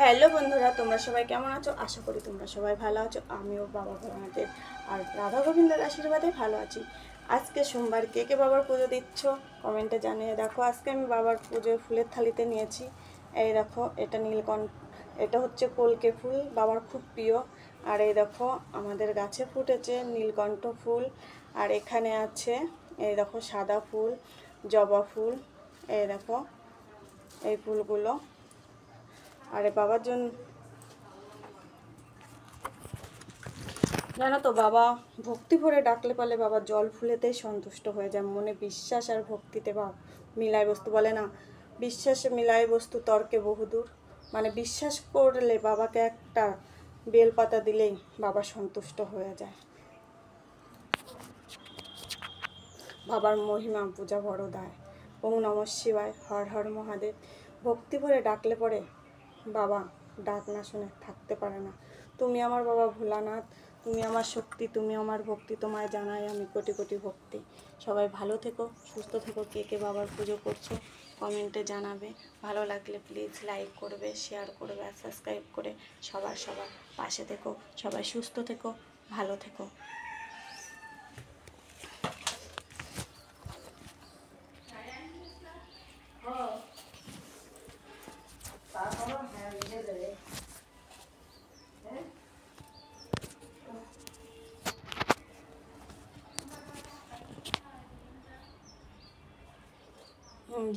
Hello বন্ধুরা, তোমরা সবাই কেমন আছো? আশা করি তোমরা সবাই ভালো আছো। আমিও বাবা ভোলানাথের আর রাধা গোবিন্দের আশীর্বাদে ভালো আছি। আজকে সোমবার, কে কে বাবার পুজো দিচ্ছ কমেন্টে জানিয়ে দেখো। আজকে আমি বাবার পুজোয় ফুলের থালিতে নিয়েছি, এই দেখো এটা নীলকণ্ঠ, এটা হচ্ছে কলকে ফুল, বাবার খুব প্রিয়। আর এই দেখো আমাদের গাছে ফুটেছে নীলকণ্ঠ ফুল। আর এখানে আছে এই দেখো সাদা ফুল, জবা ফুল, এই দেখো এই ফুলগুলো। আরে বাবার জন্য জানো তো, বাবা ভক্তি ভরে ডাকলে পালে বাবা জল ফুলেতেই সন্তুষ্ট হয়ে যায়। মনে বিশ্বাস আর ভক্তিতে বা মিলায় বস্তু বলে না, বিশ্বাসে মিলায় বস্তু তর্কে বহুদূর। মানে বিশ্বাস করলে বাবাকে একটা বেলপাতা দিলেই বাবা সন্তুষ্ট হয়ে যায়। বাবার মহিমা পূজা বড় দায়। ওম নমঃ শিবায়, হর হর মহাদেব। ভক্তি ভরে ডাকলে পরে বাবা ডাক না শুনে থাকতে পারে না। তুমি আমার বাবা ভোলানাথ, তুমি আমার শক্তি, তুমি আমার ভক্তি, তোমায় জানাই আমি কোটি কোটি ভক্তি। সবাই ভালো থেকো, সুস্থ থেকো। কে কে বাবার পুজো করছো কমেন্টে জানাবে। ভালো লাগলে প্লিজ লাইক করবে, শেয়ার করবে আর সাবস্ক্রাইব করে সবার পাশে থেকো। সবাই সুস্থ থেকো, ভালো থেকো।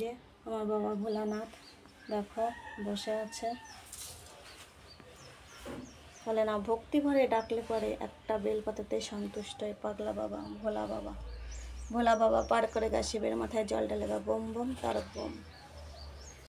যে আমার বাবা ভোলানাথ দেখো বসে আছে। বলে না, ভক্তি ভরে ডাকলে পরে একটা বেলপাতাতে সন্তুষ্ট হয় পাগলা বাবা ভোলা বাবা। ভোলা বাবা পার করে গা শিবের মাথায় জল ঢালে, বোম বোম তার বোম।